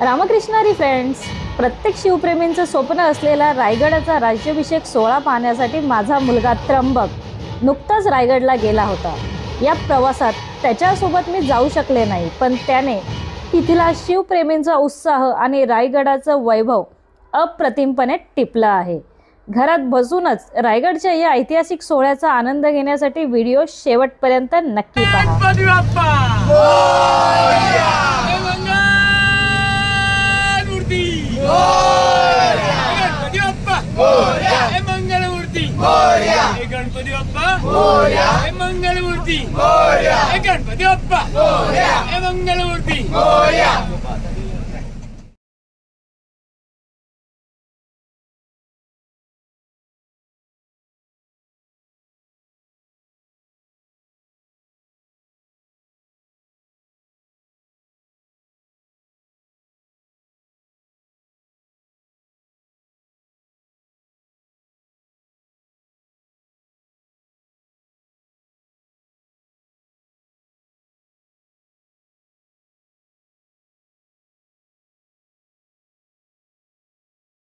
रामकृष्णारी friends, प्रत्येक शिवप्रेमींचं स्वप्न असलेला रायगडाचा राज्याभिषेक सोहळा पाहण्यासाठी माझा मुलगा त्र्यंबक नुकताच रायगडला गेला होता. या प्रवासात त्याच्यासोबत मी जाऊ शकले नाही, पण त्याने तिथला शिवप्रेमींचा उत्साह आणि रायगडाचं वैभव अप्रतिमपणे टिपलं आहे. घरात बसूनच रायगडच्या या ऐतिहासिक सोहळ्याचा आनंद घेण्यासाठी व्हिडिओ शेवटपर्यंत नक्की पहा. मंगलमूर्ती गणपती बाप्पा मंगलमूर्ती गणपती बाप्पा मंगलमूर्ती.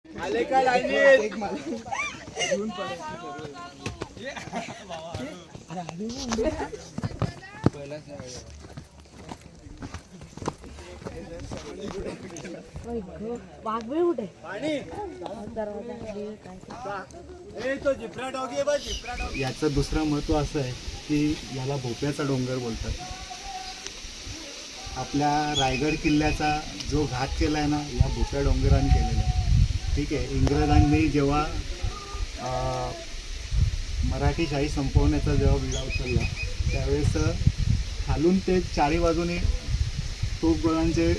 आले का लाईनीत याचं दुसरं महत्त्व असं आहे की याला भोप्याचा डोंगर बोलतात. आपल्या रायगड किल्ल्याचा जो घात केला आहे ना, या भोप्या डोंगराने केलेला आहे. ठीक आहे, इंग्रजांनी जेव्हा मराठी शाही संपवण्याचा जेव्हा विडा उचलला, त्यावेळेस खालून ते चारी बाजूने तोफगोळांचे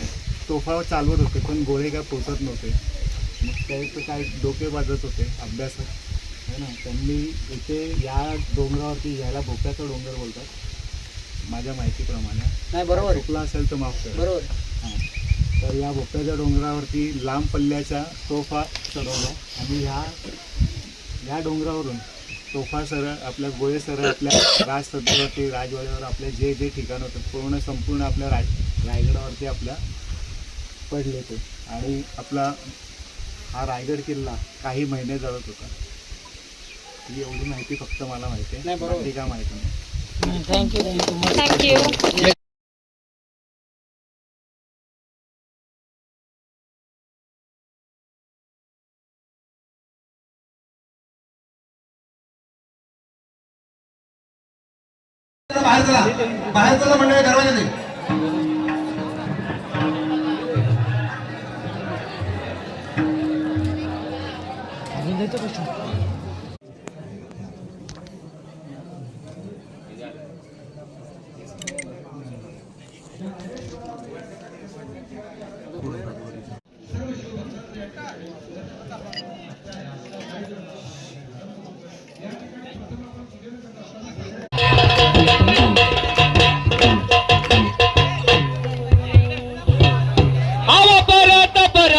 तोफा चालवत होते, पण गोळे काय पोचत नव्हते. मग त्याचं काय डोके वाजत होते अभ्यासात आहे ना. त्यांनी इथे या डोंगरावरती याला भोप्याचा डोंगर बोलतात माझ्या माहितीप्रमाणे. नाही, बरोबर चुकला असेल तर माफ करा. बरोबर. हां, तर या भोप्याच्या डोंगरावरती लांब पल्ल्याच्या तोफा चढवल्या आणि ह्या डोंगरावरून तोफा सरळ आपल्या गोळे सरळ आपल्या राजसत्तेवरती राजवाड्यावर आपल्या जे जे ठिकाण होतं संपूर्ण आपल्या रायगडावरती आपल्या पडले ते. आणि आपला हा रायगड किल्ला काही महिने जळत होता. ही एवढी माहिती फक्त मला माहिती आहे, बाकी काय माहिती नाही. थँक्यू. बाहेर चला मंडळी, दरवाजा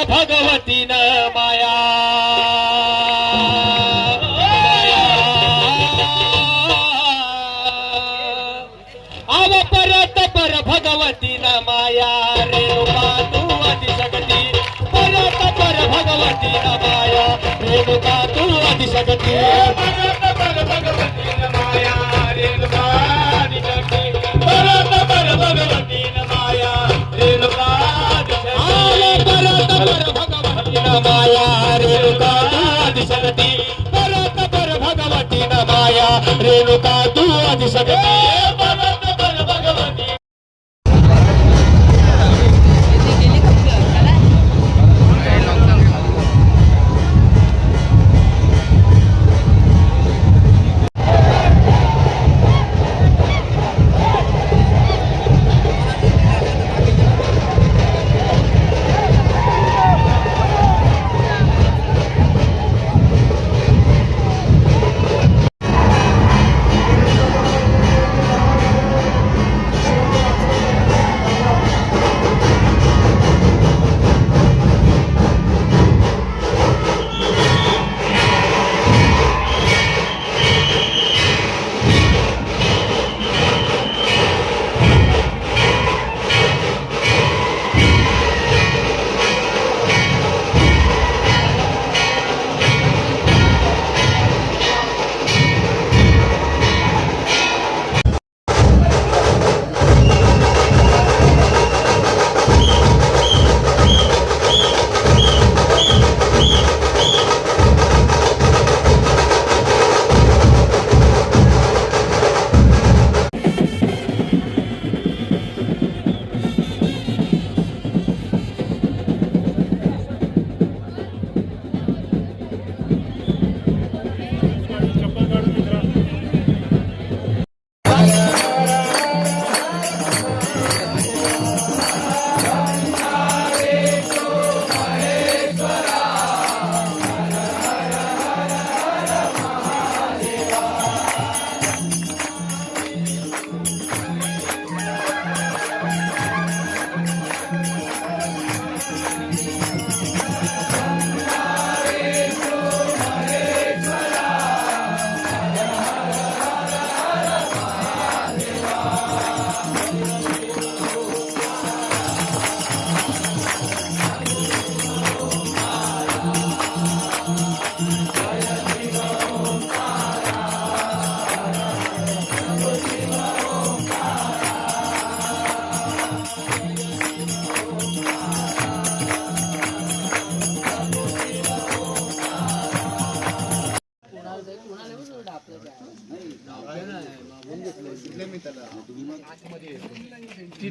भगवतीन माया आव परत पर भगवतीन माया रेणुका तू आदिशक्ती. परत पर भगवतीन माया रेणुका तू आदिशक्ती. परत पर भगवतीन माया रेणुका आदिशक्ती. परत पर भगवतीन माया रेणुका माया रेणुका आदिशक्ती. परत पर भगवती न माया रेणुका तू आदिशक्ती. परत पर भगवती.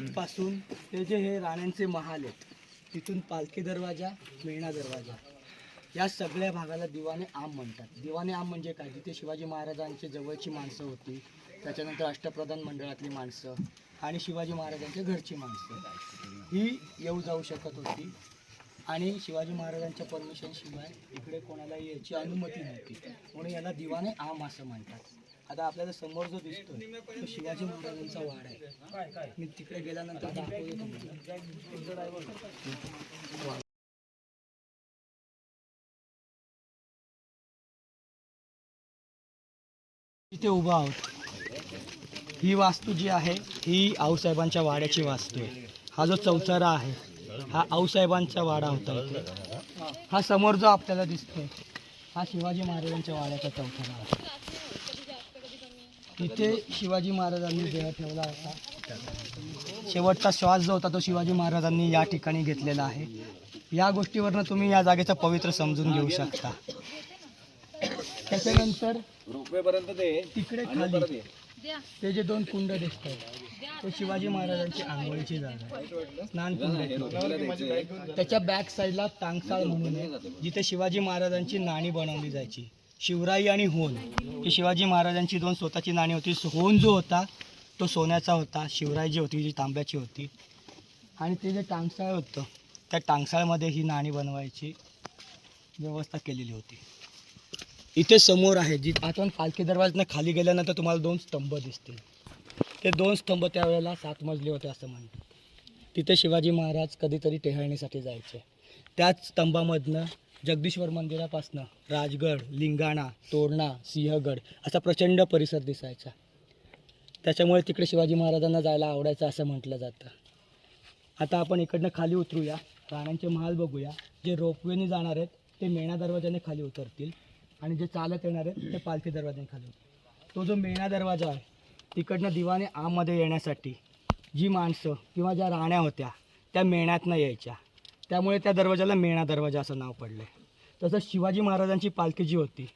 इथपासून ते जे हे राण्यांचे महाल आहेत तिथून पालखी दरवाजा, मेणा दरवाजा या सगळ्या भागाला दिवाने आम म्हणतात. दिवाने आम म्हणजे काय, जिथे शिवाजी महाराजांची जवळची माणसं होती, त्याच्यानंतर अष्टप्रधान मंडळातली माणसं आणि शिवाजी महाराजांच्या घरची माणसं ही येऊ जाऊ शकत होती. आणि शिवाजी महाराजांच्या परमिशनशिवाय इकडे कोणाला यायची अनुमती नव्हती, म्हणून याला दिवाने आम असं म्हणतात. आता आपल्याला समोर जो दिसतोय तो शिवाजी महाराजांचा वाडा आहे. मी तिकडे गेल्यानंतर दाखवतो तुम्हाला. इथे उभा आहोत, ही वास्तू जी आहे ही आऊसाहेबांच्या वाड्याची वास्तू आहे. हा जो चौथरा आहे हा आऊसाहेबांचा वाडा होता इथे. हा समोर जो आपल्याला दिसतोय हा शिवाजी महाराजांच्या वाड्याचा चौथरा आहे. इथे शिवाजी महाराजांनी देह ठेवला होता. शेवटचा श्वास जो होता तो शिवाजी महाराजांनी या ठिकाणी घेतलेला आहे. या गोष्टीवरनं तुम्ही या जागेचं पवित्र समजून घेऊ शकता. त्याच्यानंतर तिकडे खाली ते जे दोन कुंड दिसत आहेत ते शिवाजी महाराजांची आंघोळीची जागा आहे, स्नानकुंड. त्याच्या बॅक साईडला टांगसाळ म्हणून आहे, जिथे शिवाजी महाराजांची नाणी बनवली जायची. शिवराई आणि होन ही शिवाजी महाराजांची दोन स्वतःची नाणी होती. होन जो होता तो सोन्याचा होता, शिवराई जी होती जी तांब्याची होती. आणि ते जे टांगसाळ होतं त्या टांगसाळमध्ये ही नाणी बनवायची व्यवस्था केलेली होती. इथे समोर आहे जी आपण पालखी दरवाजानं खाली गेल्यानंतर तुम्हाला दोन स्तंभ दिसतील. ते दोन स्तंभ त्यावेळेला 7 मजली होते असं म्हणतात. तिथे शिवाजी महाराज कधीतरी टेहळणीसाठी जायचे. त्याच स्तंभामधनं जगदीश्वर मंदिरापासनं राजगड, लिंगाणा, तोरणा, सिंहगड असा प्रचंड परिसर दिसायचा. त्याच्यामुळे तिकडे शिवाजी महाराजांना जायला आवडायचं असं म्हटलं जातं. आता आपण इकडनं खाली उतरूया, राण्यांचे महाल बघूया. जे रोपवेने जाणार आहेत ते मेणा दरवाजाने खाली उतरतील आणि जे चालत येणार आहेत ते पालखी दरवाजाने खाली उतरतील. तो जो मेणा दरवाजा आहे तिकडनं दिवाने आममध्ये येण्यासाठी जी माणसं किंवा ज्या राण्या होत्या त्या मेण्यातनं यायच्या, त्यामुळे त्या दरवाजाला मेणा दरवाजा असं नाव पडलं आहे. तसंच शिवाजी महाराजांची पालखी जी होती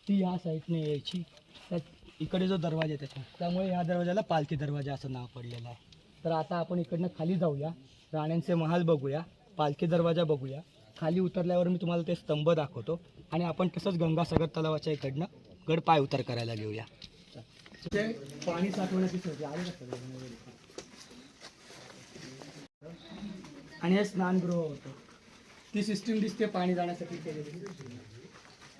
ती ह्या साईडने यायची, त्या इकडे जो दरवाजा आहे त्यामुळे ह्या दरवाजाला पालखी दरवाजा असं नाव पडलेलं आहे. तर आता आपण इकडनं खाली जाऊया, राण्यांचे महाल बघूया, पालखी दरवाजा बघूया. खाली उतरल्यावर मी तुम्हाला ते स्तंभ दाखवतो आणि आपण तसंच गंगासागर तलावाच्या इकडनं गड पाय उतार करायला घेऊया. ते पाणी साठवण्याची सोय आली का? आणि हे स्नानगृह होतं. ती सिस्टीम दिसते पाणी जाण्यासाठी केलेली.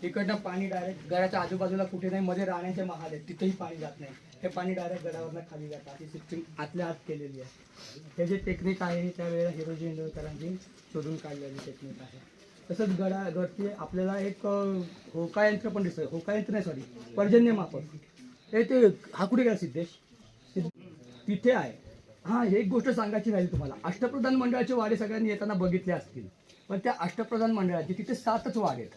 इकडनं पाणी डायरेक्ट गडाच्या आजूबाजूला कुठे नाही, मध्ये राण्यांचे महाल आहेत तिथेही पाणी जात नाही. हे पाणी डायरेक्ट गडावरनं खाली जातात. ही सिस्टीम आतल्या आत केलेली आहे. हे जे टेक्निक आहे त्यावेळेला हिरोजी इंदोरकरांनी शोधून काढलेली टेक्निक आहे. तसंच गडावरती आपल्याला एक होका यंत्र पण दिसतं. होका यंत्र नाही, सॉरी, पर्जन्यमापक. हे ते हा कुठे गेला सिद्धेश? तिथे आहे. हां, एक गोष्ट सांगायची राहिली तुम्हाला. अष्टप्रधान मंडळाचे वाडे सगळ्यांनी येताना बघितले असतील, पण त्या अष्टप्रधान मंडळाचे तिथे 7च वाडे आहेत.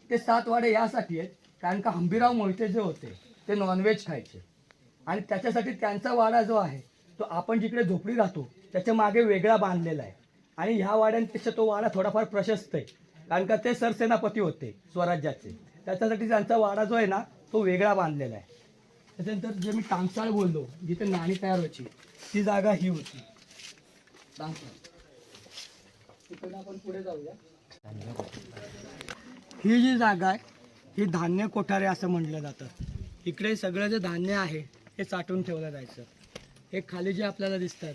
ते 7 वाडे यासाठी आहेत कारण का हंबीराव मोहिते जे होते ते नॉनव्हेज खायचे आणि त्याच्यासाठी त्यांचा वाडा जो आहे तो आपण जिकडे झोपडी राहतो त्याच्या मागे वेगळा बांधलेला आहे. आणि ह्या वाड्यांपेक्षा तो वाडा थोडाफार प्रशस्त आहे कारण का ते सरसेनापती होते स्वराज्याचे. त्याच्यासाठी त्यांचा वाडा जो आहे ना तो वेगळा बांधलेला आहे. त्याच्यानंतर जे मी टांगसाळ बोललो जिथे नाणी तयार व्हायची ती जागा ही होती टांगसाळ. तिकडे आपण पुढे जाऊया. ही जी जागा आहे ही धान्य कोठारे असं म्हटलं जातं. इकडे सगळं जे धान्य आहे हे साठवून ठेवलं जायचं. हे खाली जे आपल्याला दिसतात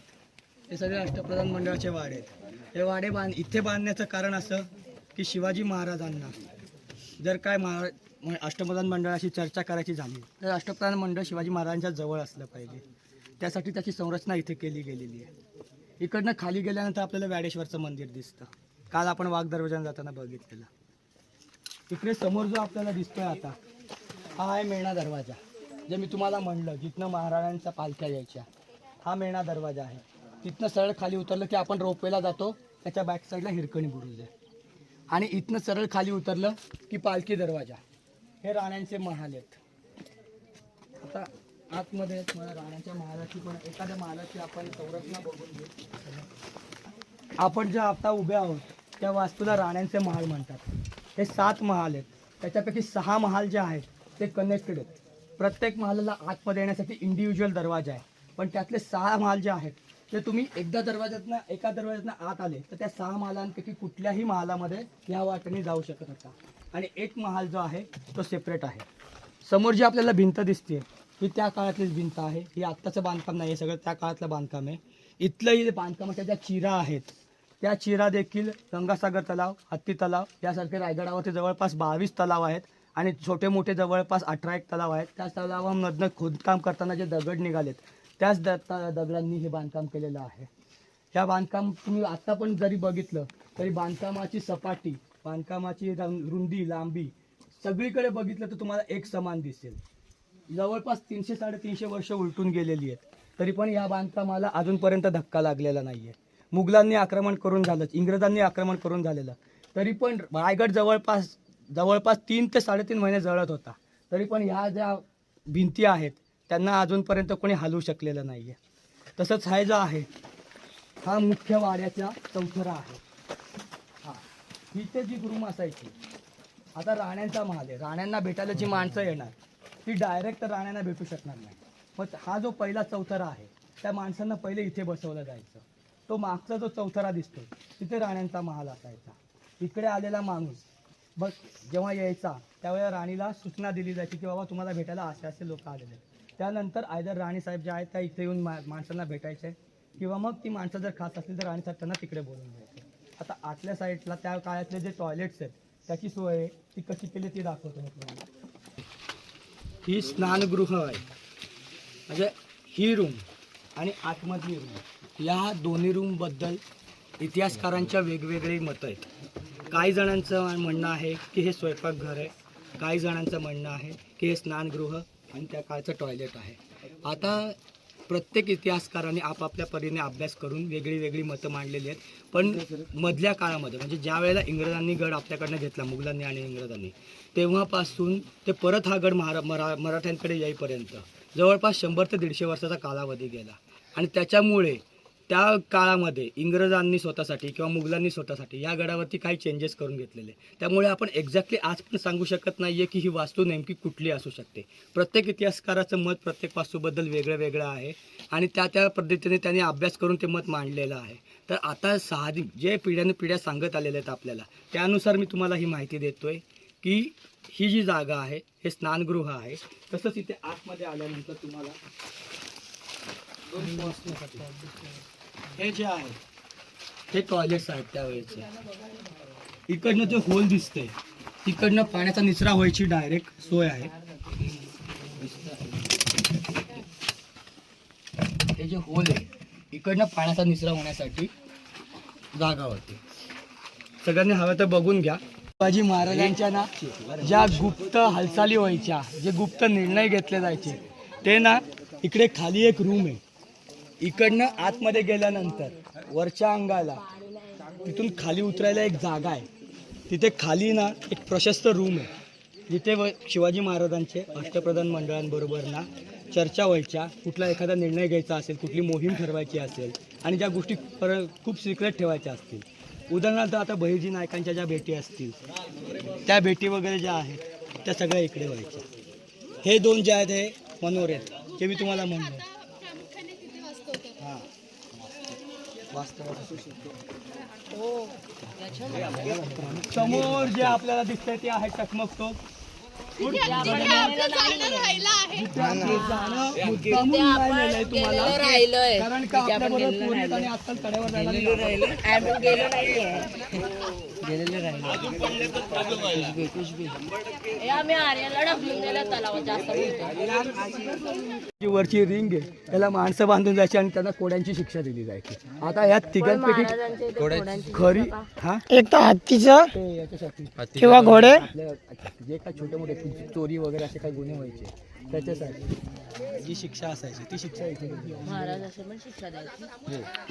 हे सगळे अष्टप्रधान मंडळाचे वाडे आहेत. हे वाडे इथे बांधण्याचं कारण असं की शिवाजी महाराजांना जर काय अष्टप्रधान मंडळाशी चर्चा करायची झाली तर अष्टप्रधान मंडळ शिवाजी महाराजांच्या जवळ असलं पाहिजे. त्यासाठी त्याची संरचना इथे केली गेलेली आहे. इकडनं खाली गेल्यानंतर आपल्याला व्याडेश्वरचं मंदिर दिसतं. काल आपण वाघ दरवाजाने जाताना बघितलेलं. इकडे समोर जो आपल्याला दिसतोय आता हा आहे मेणा दरवाजा. जे मी तुम्हाला म्हणलं जिथनं महाराजांच्या पालख्या यायच्या, हा मेणा दरवाजा आहे. तिथनं सरळ खाली उतरलं की आपण रोपवेला जातो, त्याच्या बॅक साईडला हिरकणी बुरुज आहे. आणि इथनं सरळ खाली उतरलं की पालखी दरवाजा. हे राण्यांचे महाल आहेत. आता आतमध्ये मला राण्यांच्या महालाची पण एखाद्या महालाची आपण संरचना बघून घेऊ. आपण ज्या आता उभे आहोत त्या वास्तूला राण्यांचे महाल म्हणतात. हे 7 महाल आहेत. त्याच्यापैकी 6 महाल जे आहेत ते कनेक्टेड आहेत. प्रत्येक महालाला आतमध्ये येण्यासाठी इंडिव्हिज्युअल दरवाजा आहे, पण त्यातले 6 महाल जे आहेत ते तुम्ही एका दरवाज्यातनं आत आले तर त्या 6 महालांपैकी कुठल्याही महालामध्ये या वाटेने जाऊ शकत होता. आणि एक महाल जो आहे तो सेपरेट आहे. समोर जी आपल्याला भिंत दिसते ही त्या काळातलीच भिंत आहे. ही आत्ताचं बांधकाम नाही, हे सगळं त्या काळातलं बांधकाम आहे. इथलंही बांधकामाच्या ज्या चिरा आहेत त्या चिरा देखील गंगासागर तलाव, हत्ती तलाव यासारखे रायगडावरती जवळपास 22 तलाव आहेत आणि छोटे मोठे जवळपास 18 तलाव आहेत. त्या तलावांमधनं खोदकाम करताना जे दगड निघालेत त्याच दगडांनी हे बांधकाम केलेलं आहे. ह्या बांधकाम तुम्ही आत्ता पण जरी बघितलं तरी बांधकामाची सपाटी, बांधकामाची रुंदी, लांबी सगळीकडे बघितलं तर तुम्हाला एक समान दिसेल. जवळपास 300-350 वर्ष उलटून गेलेली आहेत तरी पण या बांधकामाला अजूनपर्यंत धक्का लागलेला नाही आहे. मुघलांनी आक्रमण करून झालं, इंग्रजांनी आक्रमण करून झालेलं तरी पण रायगड जवळपास 3 ते 3.5 महिने जळत होता. तरी पण ह्या ज्या भिंती आहेत त्यांना अजूनपर्यंत कोणी हलवू शकलेलं नाही आहे. तसंच हा जो आहे हा मुख्य वाड्याचा चौथरा आहे. हा इथे जी रूम असायची, आता राण्यांचा महाल आहे. राण्यांना भेटायला जी माणसं येणार ती डायरेक्ट राण्यांना भेटू शकणार नाही. मग हा जो पहिला चौथरा आहे त्या माणसांना पहिले इथे बसवलं जायचं. तो मागचा जो चौथरा दिसतो तिथे राण्यांचा महाल असायचा. इकडे आलेला माणूस बघ जेव्हा यायचा त्यावेळेला राणीला सूचना दिली जायची की बाबा तुम्हाला भेटायला असे लोक आलेले. त्यानंतर आयदर राणीसाहेब ज्या आहेत त्या इथे येऊन माणसांना भेटायचे किंवा मग ती माणसं जर खास असतील तर राणीसाहेब त्यांना तिकडे बोलून द्यायचे. आता आतल्या साईडला त्या काळातले जे टॉयलेट्स आहेत त्याची सोय आहे ती कशी केली ती दाखवतो मी तुम्हाला. ही स्नानगृह आहे, म्हणजे ही रूम आणि आतमधली रूम, या दोन्ही रूमबद्दल इतिहासकारांच्या वेगवेगळी मतं आहेत. काही जणांचं म्हणणं आहे की हे स्वयंपाकघर आहे, काही जणांचं म्हणणं आहे की हे स्नानगृह आणि त्या काळचं टॉयलेट आहे. आता प्रत्येक इतिहासकाराने आपापल्या परीने अभ्यास करून वेगळी वेगळी मतं मांडलेली आहेत. पण मधल्या काळामध्ये म्हणजे ज्या वेळेला इंग्रजांनी गड आपल्याकडनं घेतला, मुघलांनी आणि इंग्रजांनी, तेव्हापासून ते परत हा गड मराठ्यांकडे येईपर्यंत जवळपास 100 ते 150 वर्षाचा कालावधी गेला. आणि त्याच्यामुळे त्या काळामध्ये इंग्रजांनी स्वतःसाठी किंवा मुघलांनी स्वतःसाठी या गडावरती काही चेंजेस करून घेतलेले. त्यामुळे आपण एक्झॅक्टली आज पण सांगू शकत नाही आहे की ही वास्तू नेमकी कुठली असू शकते. प्रत्येक इतिहासकाराचं मत प्रत्येक वास्तूबद्दल वेगळं वेगळं आहे आणि त्या पद्धतीने त्यांनी अभ्यास करून ते मत मांडलेलं आहे. तर आता साहजिक जे पिढ्या सांगत आलेले आहेत आपल्याला त्यानुसार मी तुम्हाला ही माहिती देतो आहे की ही जी जागा आहे हे स्नानगृह आहे. तसंच इथे आतमध्ये आल्यानंतर तुम्हाला हे जे आहे हे टॉयलेट्स आहेत त्यावेळेचे. इकडनं जे होल दिसते तिकडनं पाण्याचा निचरा व्हायची डायरेक्ट सोय आहे. हे जे होल आहे इकडनं पाण्याचा निचरा होण्यासाठी जागा होती. सगळ्यांनी हवं तर बघून घ्या. शिवाजी महाराजांच्या ना ज्या गुप्त हालचाली व्हायच्या, जे गुप्त निर्णय घेतले जायचे ते ना इकडे खाली एक रूम आहे. इकडनं आतमध्ये गेल्यानंतर वरच्या अंगाला तिथून खाली उतरायला एक जागा आहे. तिथे खाली ना एक प्रशस्त रूम आहे जिथे शिवाजी महाराजांचे अष्टप्रधान मंडळांबरोबर ना चर्चा व्हायच्या. कुठला एखादा निर्णय घ्यायचा असेल, कुठली मोहीम ठरवायची असेल आणि ज्या गोष्टी खूप सिक्रेट ठेवायच्या असतील, उदाहरणार्थ आता बहिर्जी नायकांच्या ज्या भेटी असतील त्या भेटी वगैरे ज्या आहेत त्या सगळ्या इकडे व्हायच्या. हे दोन जे आहेत हे मनोरे आहेत जे मी तुम्हाला म्हणलो. हां समोर जे आपल्याला दिसतंय ते आहे टकमक टोक. कारण का आपल्याबरोबर पोलीस आणि आजकाल कड्यावर जी वरची रिंग आहे त्याला माणसं बांधून जायची आणि त्यांना कोड्यांची शिक्षा दिली जायची. आता या तिघांपैकी खरी हा एक तर हत्तीचं ते याच्यासाठी किंवा घोडे आपल्या जे काही छोटे मोठे चोरी वगैरे असे काही गुन्हे व्हायचे त्याच्यासाठी जी शिक्षा असायची ती शिक्षा इथे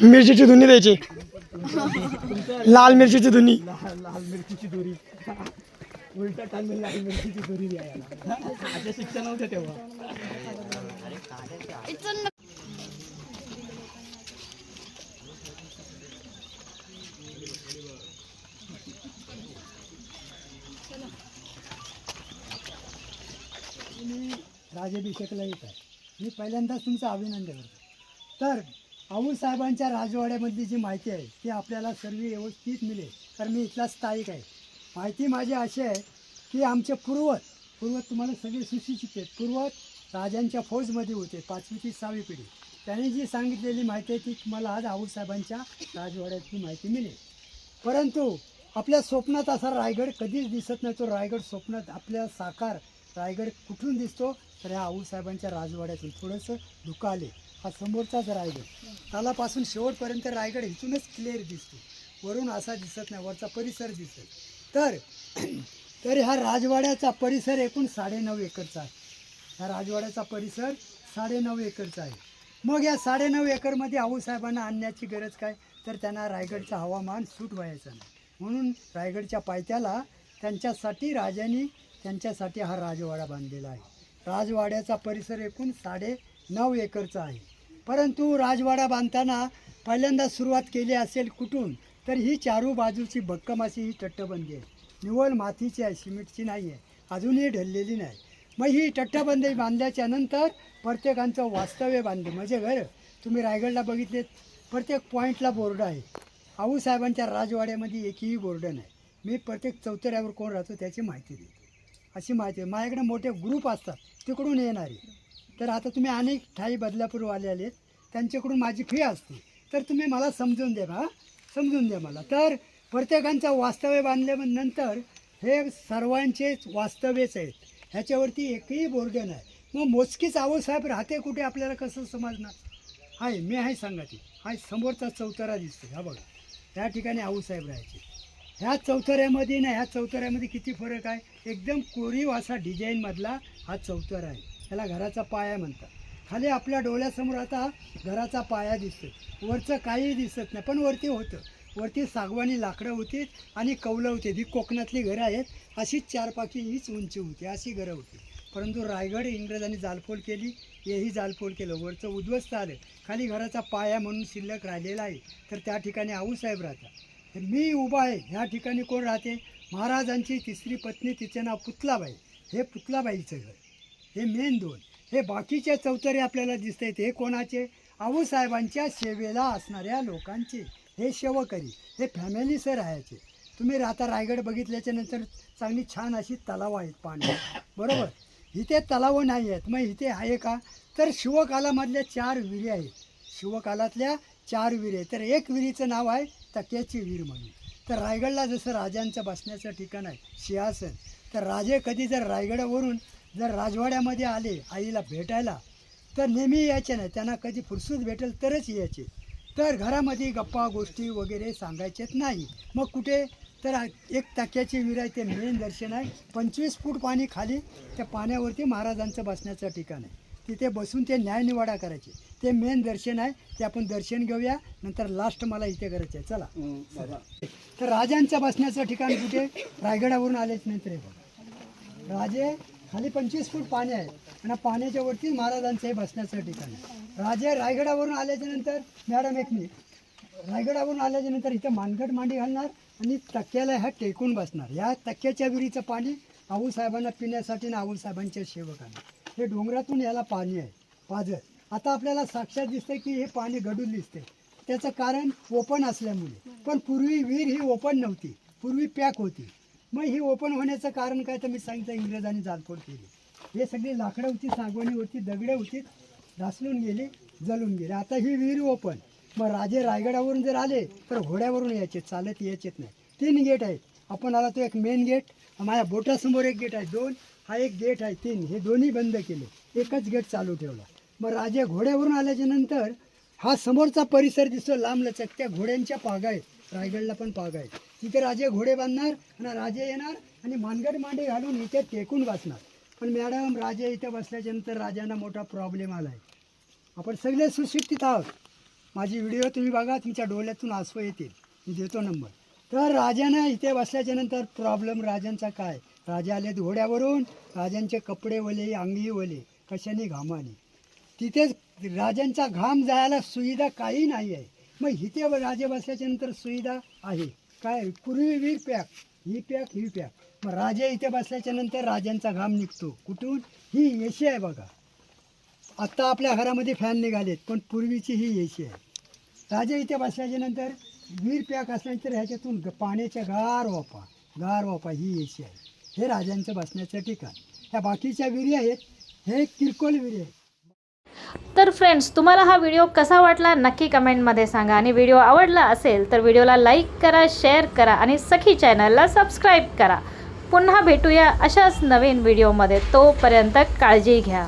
मिरचीची धुनी द्यायची, लाल मिरचीची धुनी. लाल मिरचीची दोरी उलटा टांगून लाल मिरचीची दोरी द्यायला. अशा शिक्षा नव्हत्या तेव्हा. राजाभिषेकला येत आहे. मी पहिल्यांदाच तुमचं अभिनंदन करतो. तर आऊसाहेबांच्या राजवाड्यामधली जी माहिती आहे ती आपल्याला सर्व व्यवस्थित मिळेल, कारण मी इथला स्थायिक आहे. माहिती माझी अशी आहे की आमचे पूर्वज तुम्हाला सगळे सुशिक्षित आहेत. पूर्वज राजांच्या फौजमध्ये होते, 5वी ते 6वी पिढी. त्यांनी जी सांगितलेली माहिती आहे ती तुम्हाला आज आऊसाहेबांच्या राजवाड्यातली माहिती मिळेल. परंतु आपल्या स्वप्नात असा रायगड कधीच दिसत नाही. तो रायगड स्वप्नात आपल्या साकार रायगड कुठून दिसतो तर ह्या आऊसाहेबांच्या राजवाड्यातून. थोडंसं धुकाले हा समोरचाच रायगड, तालापासून शेवटपर्यंत रायगड इथूनच क्लिअर दिसतो, वरून असा दिसत नाही, वरचा परिसर दिसेल. तर ह्या राजवाड्याचा परिसर एकूण 9.5 एकरचा आहे. ह्या राजवाड्याचा परिसर 9.5 एकरचा आहे. मग या 9.5 एकरमध्ये आऊसाहेबांना आणण्याची गरज काय, तर त्यांना रायगडचं हवामान सूट व्हायचं नाही, म्हणून रायगडच्या पायथ्याला त्यांच्यासाठी राजांनी त्यांच्यासाठी हा राजवाडा बांधलेला आहे. राजवाड्याचा परिसर एकूण 9.5 एकरचा आहे. परंतु राजवाडा बांधताना पहिल्यांदा सुरुवात केली असेल कुठून, तर ही चारू बाजूची भक्कम अशी ही तटबंदी आहे. निव्वळ मातीची आहे, सिमेंटची नाही आहे, अजूनही ढललेली नाही. मग ही तटबंदी बांधल्याच्या नंतर प्रत्येकांचं वास्तव्य बांधलं. म्हणजे घर तुम्ही रायगडला बघितले, प्रत्येक पॉईंटला बोर्ड आहे. आऊसाहेबांच्या राजवाड्यामध्ये एकही बोर्ड नाही. मी प्रत्येक चौतऱ्यावर कोण राहतो त्याची माहिती देतो. अशी माहिती आहे. माझ्याकडे मोठे ग्रुप असतात तिकडून येणारे. तर आता तुम्ही अनेक ठाई बदलापूरवाले आले, त्यांच्याकडून माझी फी असते, तर तुम्ही मला समजून द्या, समजून द्या मला. तर प्रत्येकांचं वास्तव्य बांधल्यानंतर हे सर्वांचेच वास्तव्यच आहेत, ह्याच्यावरती एकही बोर्ड नाही. मग मोजकीच आऊसाहेब राहते कुठे आपल्याला कसं समजणार. हाय मी आहे सांगा ती, हाय समोरचा चौतारा दिसतो, हा बघा, ह्या ठिकाणी आऊसाहेब राहायचे. ह्या चौताऱ्यामध्ये ना, ह्या चौताऱ्यामध्ये किती फरक आहे. एकदम कोरीव असा डिझाईनमधला हा चौतारा आहे. ह्याला घराचा पाया म्हणतात. खाली आपल्या डोळ्यासमोर आता घराचा पाया दिसतो, वरचं काही दिसत नाही, पण वरती होतं. वरती सागवानी लाकडं होती आणि कौलं होते. ही कोकणातली घरं आहेत, अशीच 4 हीच उंची होती, अशी घरं होती. परंतु रायगड इंग्रजांनी जाळपोळ केली, हेही जाळपोळ केलं, वरचं उद्ध्वस्त आलं, खाली घराचा पाया म्हणून शिल्लक राहिलेला आहे. तर त्या ठिकाणी आऊसाहेब राहतात. तर मी उभा आहे, ह्या ठिकाणी कोण राहते, महाराजांची 3री पत्नी, तिचं नाव पुतलाबाई. हे पुतलाबाईचं घर, हे मेन 2. हे बाकीचे चौतरे आपल्याला दिसत आहेत, हे कोणाचे, आऊसाहेबांच्या सेवेला असणाऱ्या लोकांचे, हे सेवकरी, हे फॅमिलीसह राहायचे. तुम्ही आता रायगड बघितल्याच्या नंतर चांगली छान अशी तलाव आहेत पाणी, बरोबर. इथे तलाव नाही आहेत. मग इथे आहे का, तर शिवकालामधल्या 4 विहिरी आहेत. शिवकालातल्या 4 विहिरी आहेत. तर एक विहिरीचं नाव आहे तक्याची विहीर म्हणून. तर रायगडला जसं राजांचं बसण्याचं ठिकाण आहे, सिंहासन, तर राजे कधी जर रायगडावरून जर राजवाड्यामध्ये आले आईला भेटायला, तर नेहमी यायचे नाही, त्यांना कधी फुरसूत भेटेल तरच यायचे. तर घरामध्ये गप्पा गोष्टी वगैरे सांगायचेच नाही. मग कुठे, तर एक तक्याची विहीर आहे, ते मेन दर्शन आहे. 25 फूट पाणी खाली, त्या पाण्यावरती महाराजांचं बसण्याचं ठिकाण आहे. तिथे बसून ते न्यायनिवाडा करायचे, ते मेन दर्शन आहे. ते आपण दर्शन घेऊया, नंतर लास्ट मला इथे करायचं आहे. चला. तर राजांचं बसण्याचं ठिकाण कुठे, रायगडावरून आलेच नंतर हे बघा, राजे खाली 25 फूट पाणी आहे आणि पाण्याच्या वरती महाराजांचं हे बसण्याचं ठिकाण आहे. राजे रायगडावरून आल्याच्या नंतर, मॅडम एक मिनिट, रायगडावरून आल्याच्या नंतर इथे मानगड मांडी घालणार आणि तक्याला ह्या टेकून बसणार. ह्या तक्याच्या विहिरीचं पाणी आऊसाहेबांना पिण्यासाठी आणि आऊसाहेबांच्या सेवकांना. हे डोंगरातून याला पाणी आहे, पाझर. आता आपल्याला साक्षात दिसते की हे पाणी गडून दिसते, त्याचं कारण ओपन असल्यामुळे. पण पूर्वी विहीर ही ओपन नव्हती, पूर्वी पॅक होती. मग ही ओपन होण्याचं कारण काय, तर मी सांगितलं इंग्रजांनी जाळपोळ केली. हे सगळी लाकडं होती, सागवानी होती, दगडे होती, ढासळून गेली, जळून गेले. आता ही विहीर ओपन. मग राजे रायगडावरून जर आले तर घोड्यावरून यायचे, चालत यायचेच नाही. 3 गेट आहेत. आपण आला तो एक मेन गेट, माझ्या बोटासमोर एक गेट आहे, 2 हा एक गेट आहे, 3 हे दोन्ही बंद केले, एकच गेट चालू ठेवला. मग राजे घोड्यावरून आल्याच्या नंतर हा समोरचा परिसर दिसतो लांबलचक, त्या घोड्यांच्या पागा आहेत, रायगडला पण पागा आहेत. तिथे राजे घोडे बांधणार आणि राजे येणार आणि मानगड मांडी घालून इथे टेकून बसणार. पण मॅडम राजे इथे बसल्याच्या नंतर राजांना मोठा प्रॉब्लेम आला आहे. आपण सगळे सुशिक्षित आहोत, माझी व्हिडिओ तुम्ही बघा, तुमच्या डोळ्यातून आसू येतील, मी देतो नंबर. तर राजानं इथे बसल्याच्या नंतर प्रॉब्लेम राजांचा काय, राजा आले घोड्यावरून, राजांचे कपडे वले, अंगी वले, कशाने, घामाने. तिथेच राजांचा घाम जायला सुविधा काही नाही आहे. मग इथे राजे बसल्याच्या नंतर सुविधा आहे काय, पूर्वी विहीर पॅक, ही पॅक, ही पॅक. मग राजे इथे बसल्याच्या नंतर राजांचा घाम निघतो कुठून, ही एसी आहे बघा. आत्ता आपल्या घरामध्ये फॅन निघालेत, पण पूर्वीची ही एसी आहे. राजा इथे बसल्याच्यानंतर वीर पॅक असल्यानंतर ह्याच्यातून पाण्याच्या गार वापा ही याची आहे. हे राजांचं बसण्याचं ठिकाण. ह्या बाकीच्या विहिरी आहेत हे किरकोळ विहिरी आहेत. तर फ्रेंड्स, तुम्हाला हा व्हिडिओ कसा वाटला नक्की कमेंटमध्ये सांगा. आणि व्हिडिओ आवडला असेल तर व्हिडिओला लाईक करा, शेअर करा आणि सखी चॅनलला सबस्क्राईब करा. पुन्हा भेटूया अशाच नवीन व्हिडिओमध्ये. तोपर्यंत काळजी घ्या.